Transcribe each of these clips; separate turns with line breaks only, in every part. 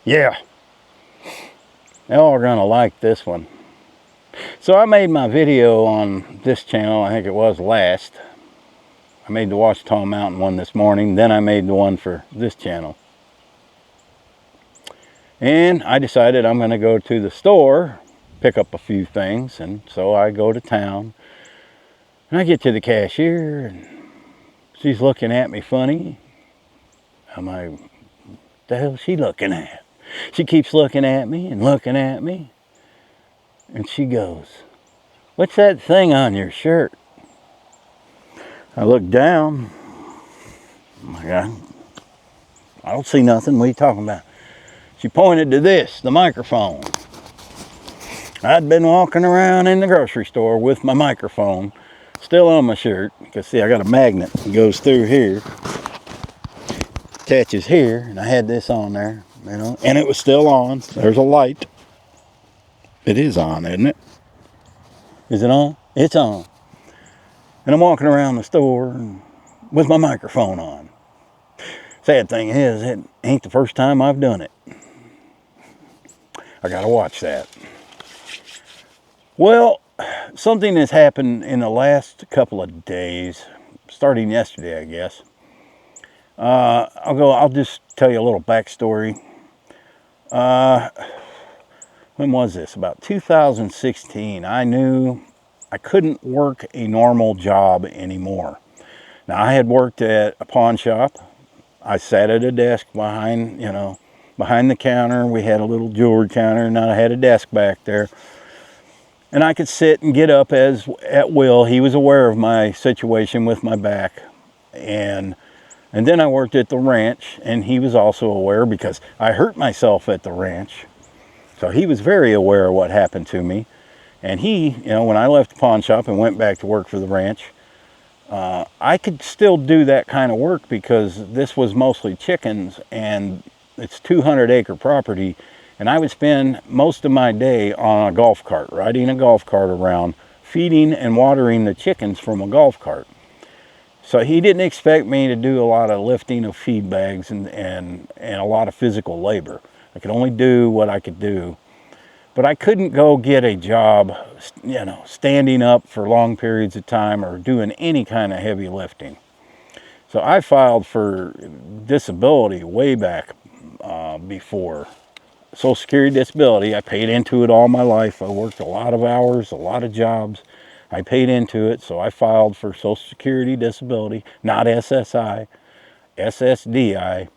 Yeah, y'all are gonna like this one. So I made my video on this channel, I think it was last. I made the Ouachita Mountain one this morning, then I made the one for this channel. And I decided I'm gonna go to the store, pick up a few things, and so I go to town. And I get to the cashier, and she's looking at me funny. I'm like, what the hell is she looking at? She keeps looking at me and looking at me. And she goes, what's that thing on your shirt? I look down. Oh my God, I don't see nothing. What are you talking about? She pointed to this, the microphone. I'd been walking around in the grocery store with my microphone still on my shirt. Because see, I got a magnet that goes through here, attaches here, and I had this on there, you know, and it was still on. There's a light. It is on, isn't it? Is it on? It's on. And I'm walking around the store with my microphone on. Sad thing is, it ain't the first time I've done it. I gotta watch that. Well, something has happened in the last couple of days, starting yesterday, I guess. I'll just tell you a little backstory. When was this? About 2016. I knew I couldn't work a normal job anymore. Now, I had worked at a pawn shop. I sat at a desk behind the counter. We had a little jewelry counter, and I had a desk back there. And I could sit and get up at will. He was aware of my situation with my back. And then I worked at the ranch, and he was also aware because I hurt myself at the ranch. So he was very aware of what happened to me. And he, when I left the pawn shop and went back to work for the ranch, I could still do that kind of work because this was mostly chickens and it's 200-acre property. And I would spend most of my day on a golf cart, riding a golf cart around, feeding and watering the chickens from a golf cart. So he didn't expect me to do a lot of lifting of feed bags and a lot of physical labor. I could only do what I could do. But I couldn't go get a job, standing up for long periods of time or doing any kind of heavy lifting. So I filed for disability way back before. Social Security disability, I paid into it all my life. I worked a lot of hours, a lot of jobs. I paid into it, so I filed for Social Security disability, not SSI, SSDI.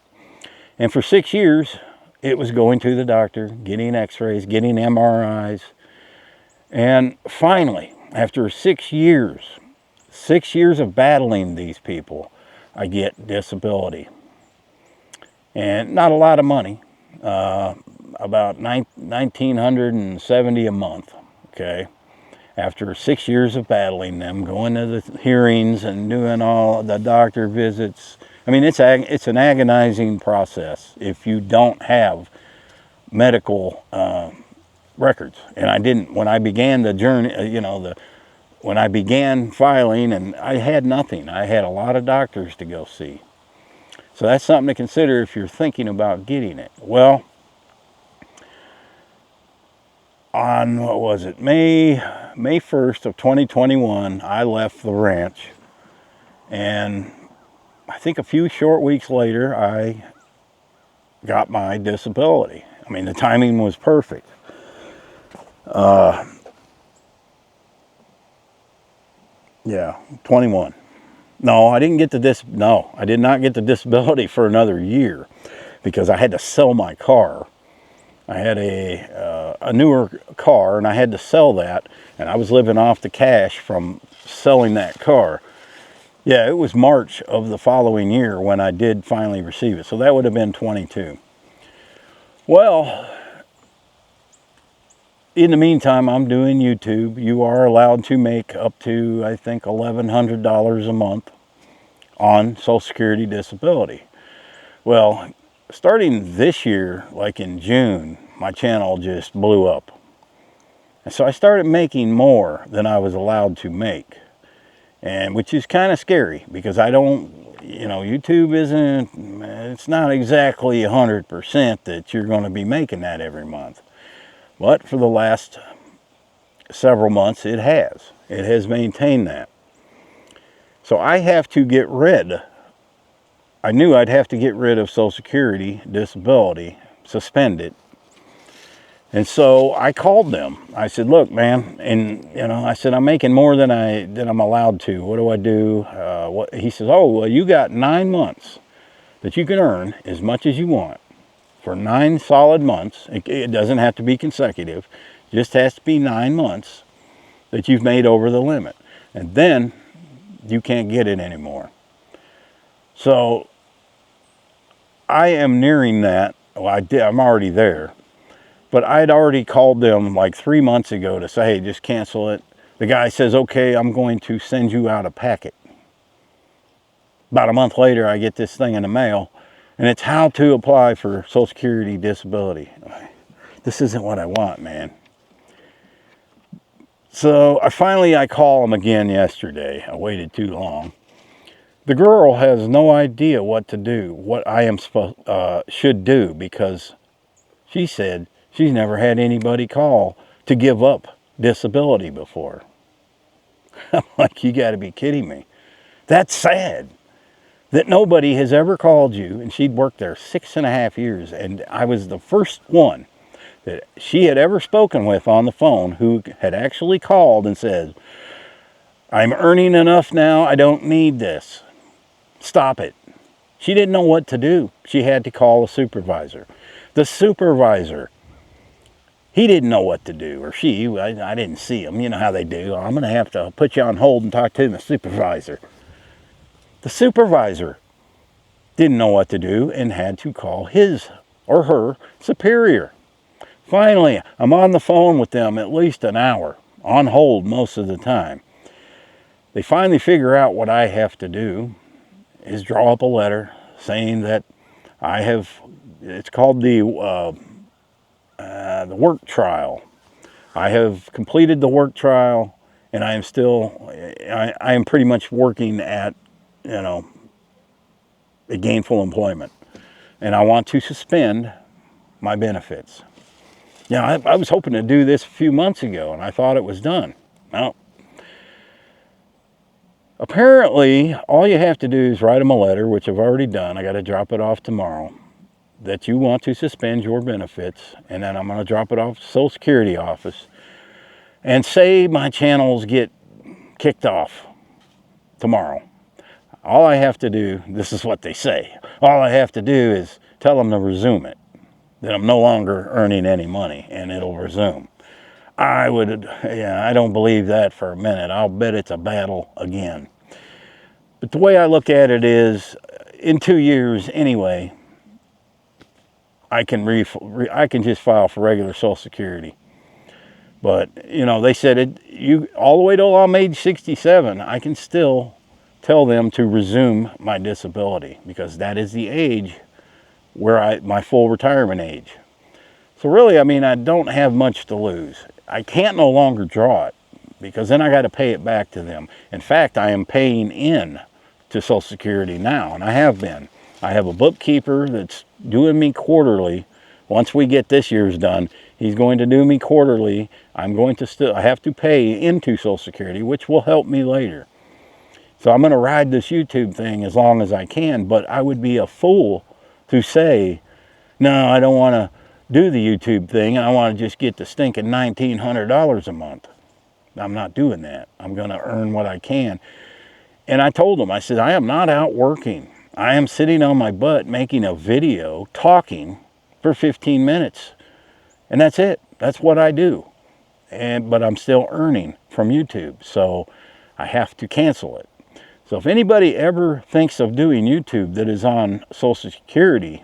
And for 6 years, it was going to the doctor, getting x-rays, getting MRIs. And finally, after 6 years of battling these people, I get disability. And not a lot of money, about $1,970 a month, okay? After 6 years of battling them, going to the hearings and doing all the doctor visits. I mean, it's an agonizing process if you don't have medical records. And I didn't. When I began the journey, when I began filing, and I had nothing. I had a lot of doctors to go see. So that's something to consider if you're thinking about getting it. Well, on, what was it, May 1st of 2021, I left the ranch. And I think a few short weeks later, I got my disability. I mean, the timing was perfect. Yeah, 21. No, I didn't get I did not get the disability for another year because I had to sell my car. I had a newer car, and I had to sell that, and I was living off the cash from selling that car. Yeah, it was March of the following year when I did finally receive it. So that would have been 22. Well, in the meantime, I'm doing YouTube. You are allowed to make up to, I think, $1,100 a month on Social Security disability. Well, starting this year, like in June, my channel just blew up. And so I started making more than I was allowed to make. And which is kind of scary because I don't you know, YouTube isn't, it's not exactly 100% that you're going to be making that every month. But for the last several months, it has. It has maintained that. So I have to get rid, I knew I'd have to get rid of Social Security, disability, suspend it. And so I called them. I said, look, man, and you know, I said, I'm making more than I'm allowed to. What do I do? He says, oh, well, you got 9 months that you can earn as much as you want for 9 solid months. It doesn't have to be consecutive. It just has to be 9 months that you've made over the limit. And then you can't get it anymore. So I am nearing that. Well, I'm already there. But I'd already called them like 3 months ago to say, hey, just cancel it. The guy says, okay, I'm going to send you out a packet. About a month later, I get this thing in the mail, and it's how to apply for Social Security disability. This isn't what I want, man. So I call them again yesterday. I waited too long. The girl has no idea what to do, what I should do, because she said she's never had anybody call to give up disability before. I'm like, you got to be kidding me. That's sad that nobody has ever called you, and she'd worked there 6.5 years, and I was the first one that she had ever spoken with on the phone who had actually called and said, I'm earning enough now, I don't need this. Stop it. She didn't know what to do. She had to call a supervisor. The supervisor, he didn't know what to do, or she, I didn't see him. You know how they do. I'm going to have to put you on hold and talk to the supervisor. The supervisor didn't know what to do and had to call his or her superior. Finally, I'm on the phone with them at least an hour, on hold most of the time. They finally figure out what I have to do is draw up a letter saying that I have, it's called the work trial. I have completed the work trial, and I am still, I am pretty much working at, you know, a gainful employment, and I want to suspend my benefits. You know, I was hoping to do this a few months ago, and I thought it was done. Well, apparently, all you have to do is write them a letter, which I've already done. I got to drop it off tomorrow, that you want to suspend your benefits, and then I'm going to drop it off to the Social Security office and say my channels get kicked off tomorrow. All I have to do, this is what they say, all I have to do is tell them to resume it, that I'm no longer earning any money, and it'll resume. I don't believe that for a minute. I'll bet it's a battle again. But the way I look at it is, in 2 years anyway, I can just file for regular Social Security. But, you know, they said all the way till I'm age 67, I can still tell them to resume my disability, because that is the age where my full retirement age. So really, I mean, I don't have much to lose. I can't no longer draw it, because then I got to pay it back to them. In fact, I am paying in to Social Security now, and I have been. I have a bookkeeper that's doing me quarterly. Once we get this year's done, he's going to do me quarterly. I have to pay into Social Security, which will help me later. So I'm going to ride this YouTube thing as long as I can, but I would be a fool to say, no, I don't want to do the YouTube thing. I want to just get the stinking $1,900 a month. I'm not doing that. I'm going to earn what I can. And I told them, I said, I am not out working. I am sitting on my butt making a video talking for 15 minutes. And that's it. That's what I do. But I'm still earning from YouTube. So I have to cancel it. So if anybody ever thinks of doing YouTube that is on Social Security,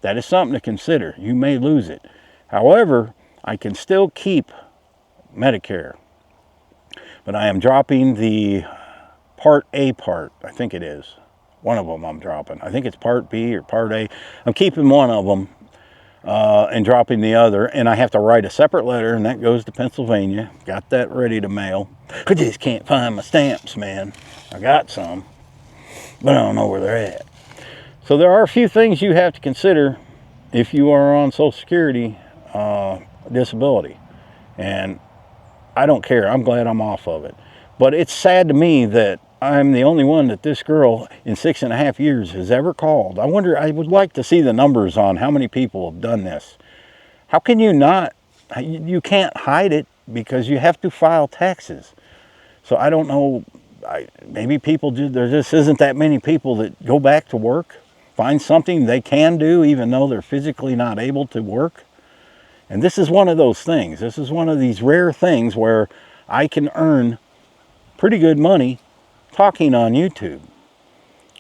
that is something to consider. You may lose it. However, I can still keep Medicare. But I am dropping the Part A part, I think it is. One of them I'm dropping. I think it's Part B or Part A. I'm keeping one of them and dropping the other. And I have to write a separate letter, and that goes to Pennsylvania. Got that ready to mail. I just can't find my stamps, man. I got some. but I don't know where they're at. So there are a few things you have to consider if you are on Social Security disability. And I don't care. I'm glad I'm off of it. But it's sad to me that I'm the only one that this girl in 6.5 years has ever called. I wonder, I would like to see the numbers on how many people have done this. How can you not? You can't hide it because you have to file taxes. So I don't know, maybe people do, there just isn't that many people that go back to work, find something they can do even though they're physically not able to work. And this is one of those things. This is one of these rare things where I can earn pretty good money talking on YouTube.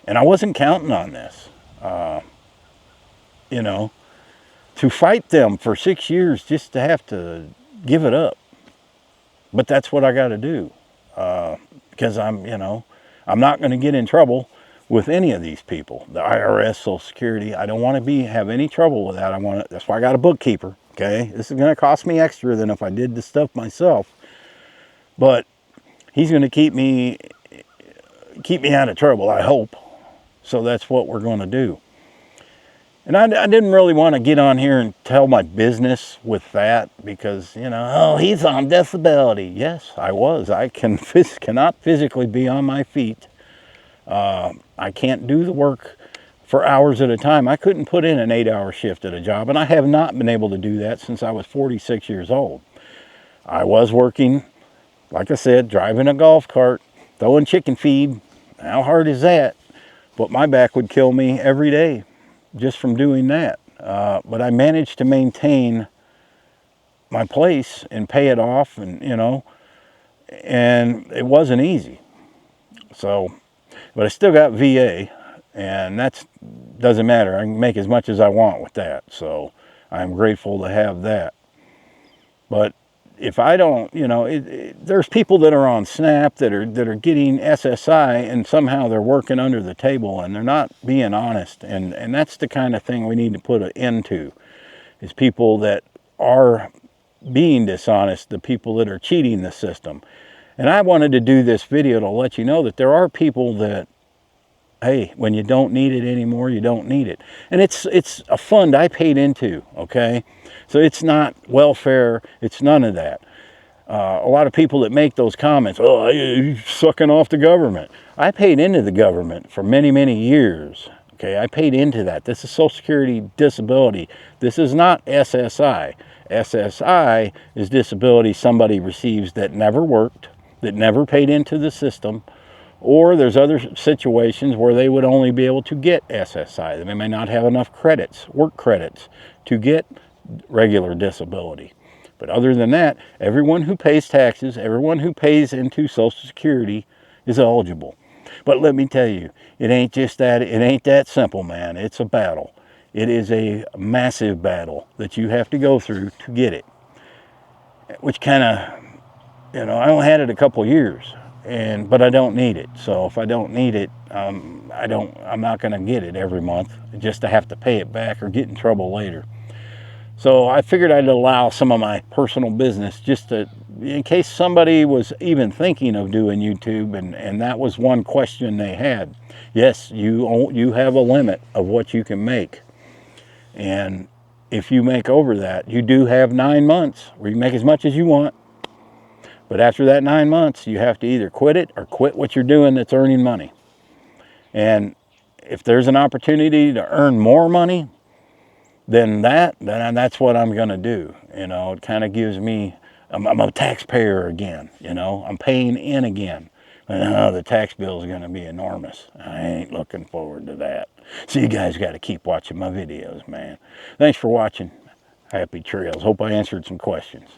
And I wasn't counting on this. You know, to fight them for 6 years just to have to give it up. But that's what I got to do. Because I'm not going to get in trouble with any of these people. The IRS, Social Security, I don't want to have any trouble with that. That's why I got a bookkeeper. Okay, this is going to cost me extra than if I did this stuff myself, but he's going to keep me out of trouble, I hope. So that's what we're going to do. And I didn't really want to get on here and tell my business with that because, oh, he's on disability. Yes, I was. I cannot physically be on my feet. I can't do the work for hours at a time. I couldn't put in an 8-hour shift at a job, and I have not been able to do that since I was 46 years old. I was working, like I said, driving a golf cart, throwing chicken feed. How hard is that? But my back would kill me every day just from doing that. But I managed to maintain my place and pay it off, and and it wasn't easy. So, but I still got VA. And that doesn't matter. I can make as much as I want with that. So I'm grateful to have that. But if I don't, there's people that are on SNAP that are getting SSI and somehow they're working under the table and they're not being honest. And that's the kind of thing we need to put an end to, is people that are being dishonest, the people that are cheating the system. And I wanted to do this video to let you know that there are people that, hey, when you don't need it anymore, you don't need it. And it's a fund I paid into, okay? So it's not welfare, it's none of that. A lot of people that make those comments, oh, you're sucking off the government. I paid into the government for many, many years, okay? I paid into that. This is Social Security disability. This is not SSI. SSI is disability somebody receives that never worked, that never paid into the system, or there's other situations where they would only be able to get SSI. They may not have enough credits, work credits, to get regular disability. But other than that, everyone who pays taxes, everyone who pays into Social Security is eligible. But let me tell you, it ain't just that, it ain't that simple, man. It's a battle. It is a massive battle that you have to go through to get it. Which kind of, I only had it a couple years. But I don't need it. So if I don't need it, I'm not going to get it every month just to have to pay it back or get in trouble later. So I figured I'd allow some of my personal business just to, in case somebody was even thinking of doing YouTube, and that was one question they had. Yes, you have a limit of what you can make. And if you make over that, you do have 9 months where you make as much as you want. But after that 9 months, you have to either quit it or quit what you're doing that's earning money. And if there's an opportunity to earn more money than that's what I'm going to do. It kind of gives me, I'm a taxpayer again, I'm paying in again. The tax bill is going to be enormous. I ain't looking forward to that. So you guys got to keep watching my videos, man. Thanks for watching. Happy trails. Hope I answered some questions.